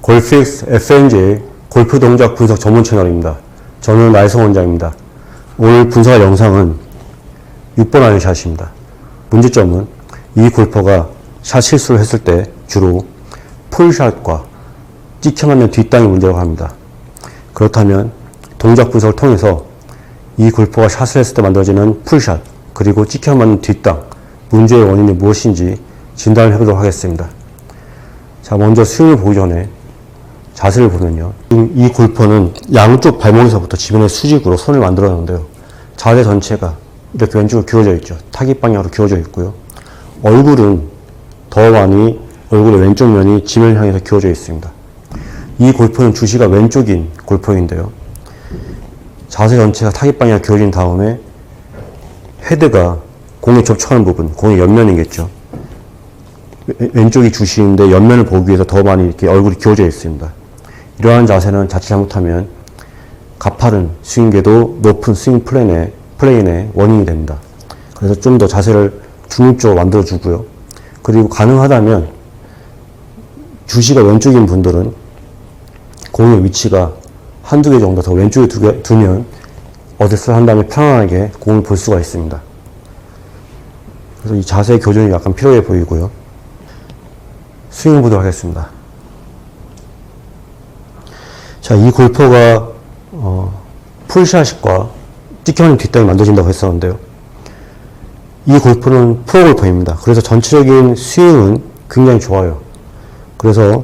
골픽스 FNG의 골프 동작 분석 전문 채널입니다. 저는 나혜성 원장입니다. 오늘 분석할 영상은 6번 아이언 샷입니다. 문제점은 이 골퍼가 샷 실수를 했을 때 주로 풀샷과 찍혀 맞는 뒷땅이 문제라고 합니다. 그렇다면 동작 분석을 통해서 이 골퍼가 샷을 했을 때 만들어지는 풀샷 그리고 찍혀 맞는 뒷땅 문제의 원인이 무엇인지 진단을 해보도록 하겠습니다. 자, 먼저 스윙을 보기 전에 자세를 보면요. 이 골퍼는 양쪽 발목에서부터 지면의 수직으로 손을 만들어 놓는데요. 자세 전체가 이렇게 왼쪽으로 기울어져 있죠. 타깃 방향으로 기울어져 있고요. 얼굴은 더 많이 얼굴의 왼쪽 면이 지면을 향해서 기울어져 있습니다. 이 골퍼는 주시가 왼쪽인 골퍼인데요. 자세 전체가 타깃 방향으로 기울어진 다음에 헤드가 공에 접촉하는 부분, 공의 옆면이겠죠. 왼쪽이 주시인데 옆면을 보기 위해서 더 많이 이렇게 얼굴이 기울어져 있습니다. 이러한 자세는 자칫 잘못하면 가파른 스윙궤도 높은 스윙 플레인의 원인이 됩니다. 그래서 좀 더 자세를 중립적으로 만들어주고요. 그리고 가능하다면 주시가 왼쪽인 분들은 공의 위치가 한두 개 정도 더 왼쪽에 두면 어드레스를 한 다음에 편안하게 공을 볼 수가 있습니다. 그래서 이 자세의 교정이 약간 필요해 보이고요. 스윙을 보도록 하겠습니다. 자, 이 골퍼가 풀샷과 찍혀있는 뒷땅이 만들어진다고 했었는데요. 이 골퍼는 프로 골퍼입니다. 그래서 전체적인 스윙은 굉장히 좋아요. 그래서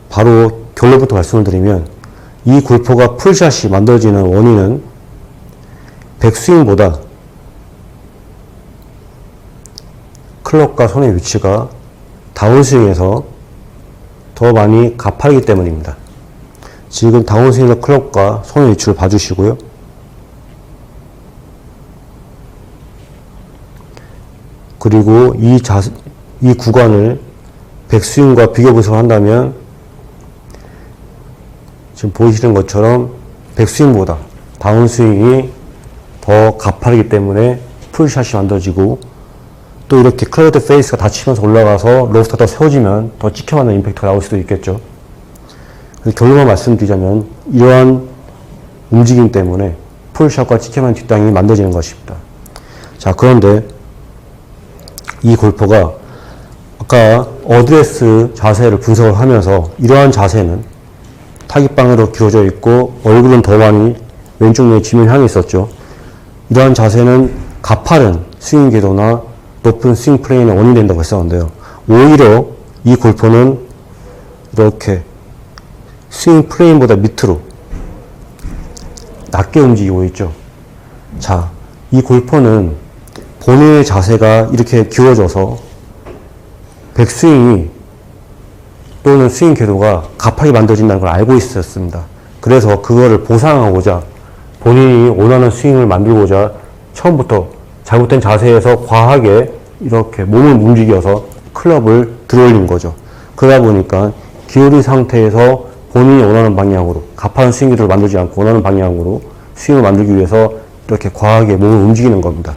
바로 결론부터 말씀을 드리면 이 골퍼가 풀샷이 만들어지는 원인은 백스윙보다 클럽과 손의 위치가 다운스윙에서 더 많이 가파르기 때문입니다. 지금 다운스윙의 클럽과 손의 위치를 봐주시고요. 그리고 이 구간을 백스윙과 비교 분석을 한다면 지금 보이시는 것처럼 백스윙보다 다운스윙이 더 가파르기 때문에 풀샷이 만들어지고 또 이렇게 클라우드 페이스가 닫히면서 올라가서 로스트가 더 세워지면 더 찍혀맞는 임팩트가 나올 수도 있겠죠. 결론만 말씀드리자면 이러한 움직임 때문에 풀샷과 찍혀맞는 뒷땅이 만들어지는 것입니다. 자, 그런데 이 골퍼가 아까 어드레스 자세를 분석을 하면서 이러한 자세는 타깃방으로 기울어져 있고 얼굴은 더 많이 왼쪽 면에 지면 향해 있었죠. 이러한 자세는 가파른 스윙 궤도나 높은 스윙 플레인의 원인이 된다고 했었는데요. 오히려 이 골퍼는 이렇게 스윙 플레인보다 밑으로 낮게 움직이고 있죠. 자, 이 골퍼는 본인의 자세가 이렇게 기울어져서 백스윙이 또는 스윙 궤도가 가파르게 만들어진다는 걸 알고 있었습니다. 그래서 그거를 보상하고자 본인이 원하는 스윙을 만들고자 처음부터 잘못된 자세에서 과하게 이렇게 몸을 움직여서 클럽을 들어올린 거죠. 그러다 보니까 기울인 상태에서 본인이 원하는 방향으로 가파른 스윙 궤도를 만들지 않고 원하는 방향으로 스윙을 만들기 위해서 이렇게 과하게 몸을 움직이는 겁니다.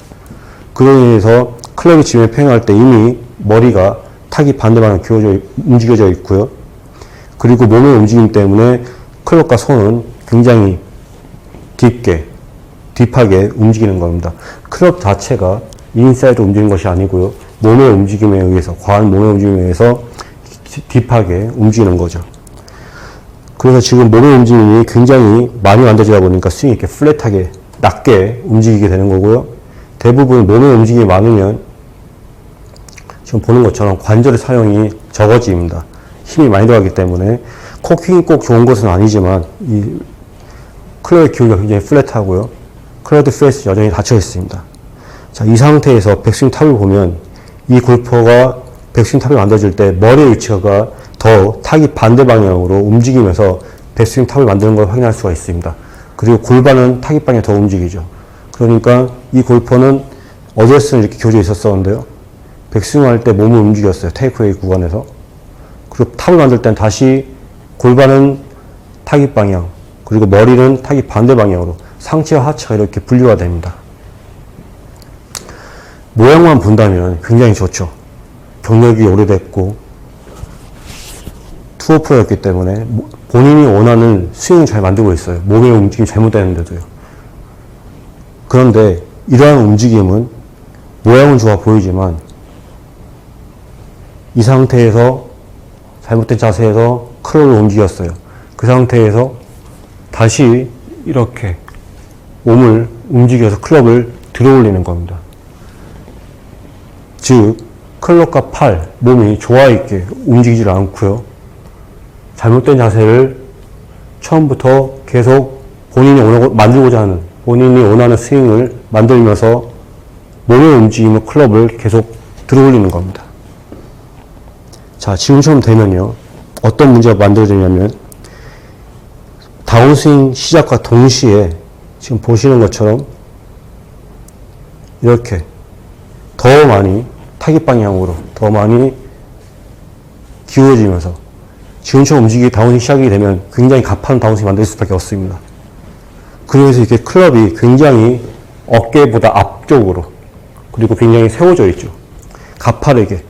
그로 인해서 클럽이 지면에 평행할 때 이미 머리가 타깃 반대 방향으로 움직여져 있고요. 그리고 몸의 움직임 때문에 클럽과 손은 굉장히 깊게, 딥하게 움직이는 겁니다. 클럽 자체가 인사이드로 움직이는 것이 아니고요. 몸의 움직임에 의해서, 과한 몸의 움직임에 의해서 딥하게 움직이는 거죠. 그래서 지금 몸의 움직임이 굉장히 많이 만들어지다 보니까 스윙이 이렇게 플랫하게, 낮게 움직이게 되는 거고요. 대부분 몸의 움직임이 많으면 지금 보는 것처럼 관절의 사용이 적어집니다. 힘이 많이 들어가기 때문에 코킹이 꼭 좋은 것은 아니지만 이 클럽의 기울기가 굉장히 플랫하고요. 클라우드 페이스 여전히 닫혀 있습니다. 자, 이 상태에서 백스윙 탑을 보면 이 골퍼가 백스윙 탑이 만들어질 때 머리의 위치가 더 타깃 반대 방향으로 움직이면서 백스윙 탑을 만드는 걸 확인할 수가 있습니다. 그리고 골반은 타깃 방향에 더 움직이죠. 그러니까 이 골퍼는 어드레스는 이렇게 기울어져 있었었는데요. 백스윙 할 때 몸을 움직였어요. 테이크웨이 구간에서. 그리고 탑을 만들 땐 다시 골반은 타깃 방향, 그리고 머리는 타깃 반대 방향으로 상체와 하체가 이렇게 분류가 됩니다. 모양만 본다면 굉장히 좋죠. 경력이 오래됐고 푸어 프로였기 때문에 본인이 원하는 스윙을 잘 만들고 있어요. 몸의 움직임이 잘못되는데도요. 그런데 이러한 움직임은 모양은 좋아 보이지만 이 상태에서 잘못된 자세에서 클럽을 움직였어요. 그 상태에서 다시 이렇게 몸을 움직여서 클럽을 들어올리는 겁니다. 즉 클럽과 팔, 몸이 조화있게 움직이질 않고요. 잘못된 자세를 처음부터 계속 본인이 만들고자 하는, 본인이 원하는 스윙을 만들면서 몸의 움직임으로 클럽을 계속 들어올리는 겁니다. 자, 지금처럼 되면요. 어떤 문제가 만들어지냐면 다운스윙 시작과 동시에 지금 보시는 것처럼 이렇게 더 많이 타깃 방향으로 더 많이 기울어지면서 지금처럼 움직이기 다운이 시작이 되면 굉장히 가파른 다운스윙이 만들 수밖에 없습니다. 그러면서 이렇게 클럽이 굉장히 어깨보다 앞쪽으로 그리고 굉장히 세워져 있죠. 가파르게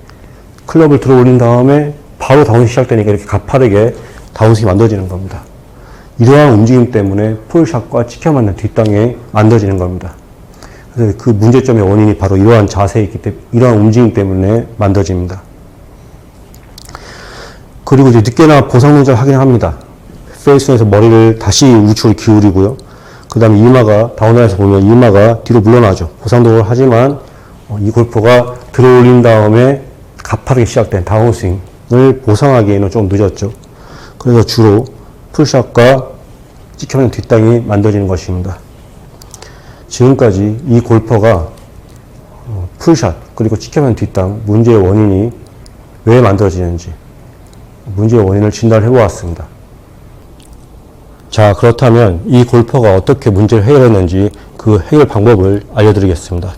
클럽을 들어 올린 다음에 바로 다운이 시작되니까 이렇게 가파르게 다운스윙이 만들어지는 겁니다. 이러한 움직임 때문에 풀샷과 찍혀 맞는 뒷땅이 만들어지는 겁니다. 그래서 그 문제점의 원인이 바로 이러한 자세이기 때문에, 이러한 움직임 때문에 만들어집니다. 그리고 이제 늦게나 보상 동작을 하긴 합니다. 페이스에서 머리를 다시 우측으로 기울이고요. 그 다음에 이마가, 다운라인에서 보면 이마가 뒤로 물러나죠. 보상 동작을 하지만 이 골퍼가 들어 올린 다음에 가파르게 시작된 다운스윙을 보상하기에는 좀 늦었죠. 그래서 주로 풀샷과 찍혀있는 뒷땅이 만들어지는 것입니다. 지금까지 이 골퍼가 풀샷 그리고 찍혀있는 뒷땅 문제의 원인이 왜 만들어지는지 문제의 원인을 진단해 보았습니다. 자, 그렇다면 이 골퍼가 어떻게 문제를 해결했는지 그 해결 방법을 알려드리겠습니다.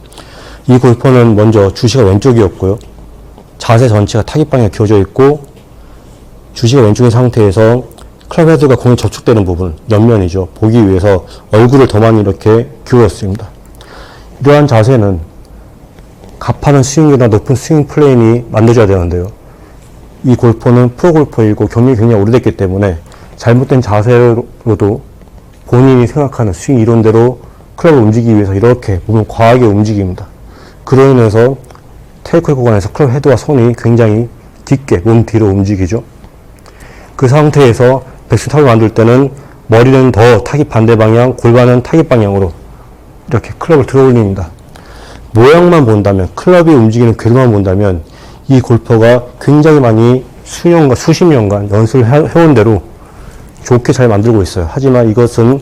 이 골퍼는 먼저 주시가 왼쪽이었고요. 자세 전체가 타깃 방향에 기울어져 있고 주시가 왼쪽인 상태에서 클럽 헤드가 공에 접촉되는 부분, 옆면이죠. 보기 위해서 얼굴을 더 많이 이렇게 기울였습니다. 이러한 자세는 가파른 스윙이나 높은 스윙 플레인이 만들어져야 되는데요. 이 골퍼는 프로골퍼이고 경력이 굉장히 오래됐기 때문에 잘못된 자세로도 본인이 생각하는 스윙 이론대로 클럽을 움직이기 위해서 이렇게 몸을 과하게 움직입니다. 그로 인해서 테이크웨이 구간에서 클럽 헤드와 손이 굉장히 뒷게 몸 뒤로 움직이죠. 그 상태에서 백스윙 탑을 만들 때는 머리는 더 타깃 반대 방향, 골반은 타깃 방향으로 이렇게 클럽을 들어 올립니다. 모양만 본다면, 클럽이 움직이는 궤도만 본다면 이 골퍼가 굉장히 많이 수년간, 수십 년간 연습을 해온 대로 좋게 잘 만들고 있어요. 하지만 이것은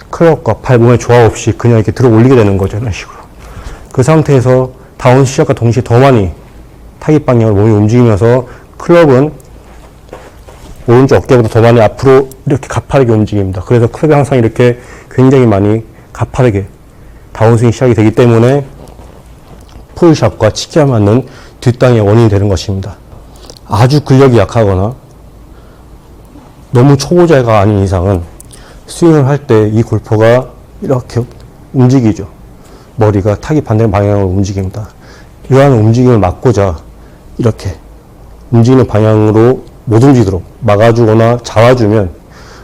클럽과 팔, 몸의 조화 없이 그냥 이렇게 들어 올리게 되는 거죠. 이런 식으로. 그 상태에서 다운 시작과 동시에 더 많이 타깃 방향으로 몸이 움직이면서 클럽은 오른쪽 어깨보다 더 많이 앞으로 이렇게 가파르게 움직입니다. 그래서 클럽이 항상 이렇게 굉장히 많이 가파르게 다운스윙이 시작이 되기 때문에 풀샷과 치기에 맞는 뒷땅의 원인이 되는 것입니다. 아주 근력이 약하거나 너무 초보자가 아닌 이상은 스윙을 할 때 이 골퍼가 이렇게 움직이죠. 머리가 타깃 반대 방향으로 움직입니다. 이러한 움직임을 막고자 이렇게 움직이는 방향으로 못 움직이도록 막아주거나 잡아주면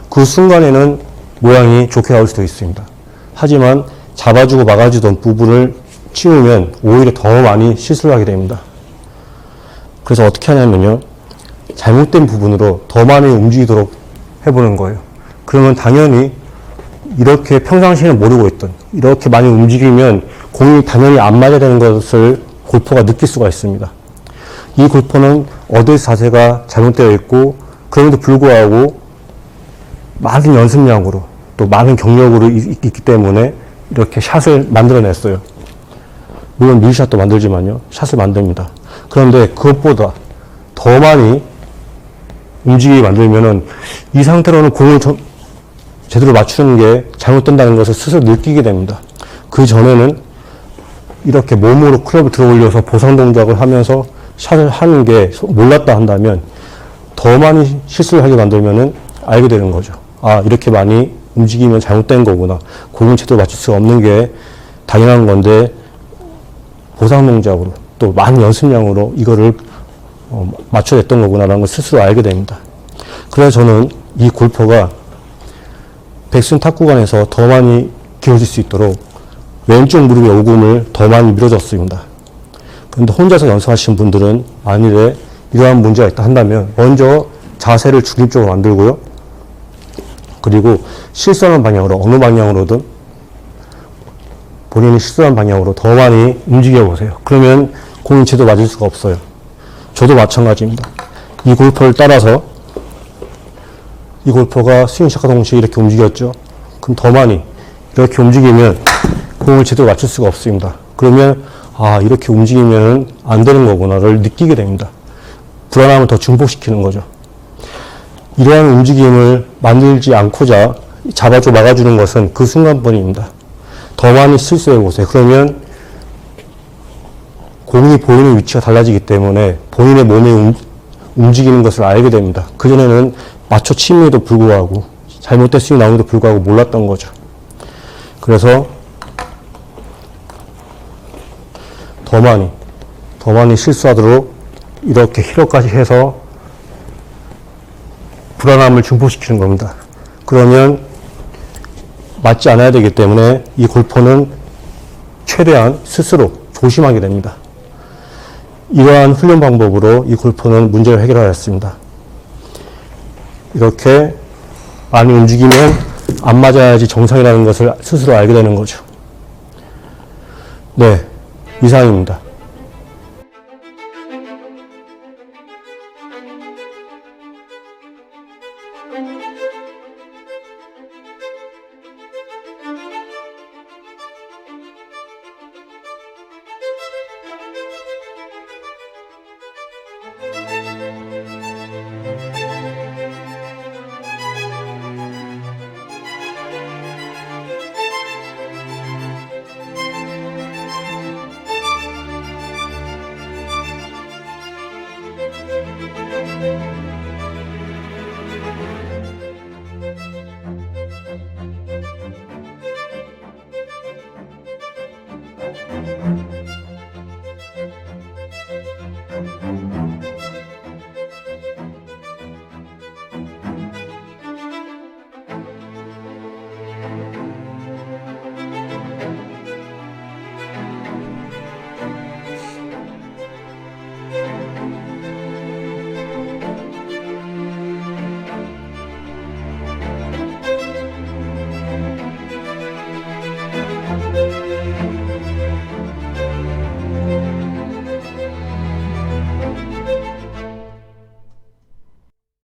그 순간에는 모양이 좋게 나올 수도 있습니다. 하지만 잡아주고 막아주던 부분을 치우면 오히려 더 많이 실수를 하게 됩니다. 그래서 어떻게 하냐면요. 잘못된 부분으로 더 많이 움직이도록 해보는 거예요. 그러면 당연히 이렇게 평상시에는 모르고 있던 이렇게 많이 움직이면 공이 당연히 안 맞아야 되는 것을 골퍼가 느낄 수가 있습니다. 이 골퍼는 어드레스 자세가 잘못되어 있고 그럼에도 불구하고 많은 연습량으로 또 많은 경력으로 있기 때문에 이렇게 샷을 만들어냈어요. 물론 밀샷도 만들지만요. 샷을 만듭니다. 그런데 그것보다 더 많이 움직이게 만들면은 이 상태로는 공을 제대로 맞추는 게 잘못된다는 것을 스스로 느끼게 됩니다. 그 전에는 이렇게 몸으로 클럽을 들어 올려서 보상 동작을 하면서 샷을 하는 게 몰랐다 한다면 더 많이 실수를 하게 만들면은 알게 되는 거죠. 아, 이렇게 많이 움직이면 잘못된 거구나. 공을 제대로 맞출 수가 없는 게 당연한 건데 보상 동작으로 또 많은 연습량으로 이거를 맞춰냈던 거구나라는 걸 스스로 알게 됩니다. 그래서 저는 이 골퍼가 백스윙 탑 구간에서 더 많이 기울어질 수 있도록 왼쪽 무릎의 오금을 더 많이 밀어줬습니다. 그런데 혼자서 연습하시는 분들은 만일에 이러한 문제가 있다 한다면 먼저 자세를 중립적으로 만들고요. 그리고 실수하는 방향으로 어느 방향으로든 본인이 실수하는 방향으로 더 많이 움직여 보세요. 그러면 공이 제대로 맞을 수가 없어요. 저도 마찬가지입니다. 이 골퍼를 따라서 이 골퍼가 스윙 시작과 동시에 이렇게 움직였죠. 그럼 더 많이 이렇게 움직이면 공을 제대로 맞출 수가 없습니다. 그러면 아, 이렇게 움직이면 안 되는 거구나를 느끼게 됩니다. 불안함을 더 증폭시키는 거죠. 이러한 움직임을 만들지 않고자 잡아줘 막아주는 것은 그 순간뿐입니다. 더 많이 실수해 보세요. 그러면 공이 보이는 위치가 달라지기 때문에 본인의 몸이 움직이는 것을 알게 됩니다. 그전에는 맞춰 침에도 불구하고 잘못된 스윙이 나오는데도 불구하고 몰랐던 거죠. 그래서 더 많이 실수하도록 이렇게 힐업까지 해서 불안함을 증폭시키는 겁니다. 그러면 맞지 않아야 되기 때문에 이 골퍼는 최대한 스스로 조심하게 됩니다. 이러한 훈련 방법으로 이 골퍼는 문제를 해결하였습니다. 이렇게 많이 움직이면 안 맞아야지 정상이라는 것을 스스로 알게 되는 거죠. 네, 이상입니다.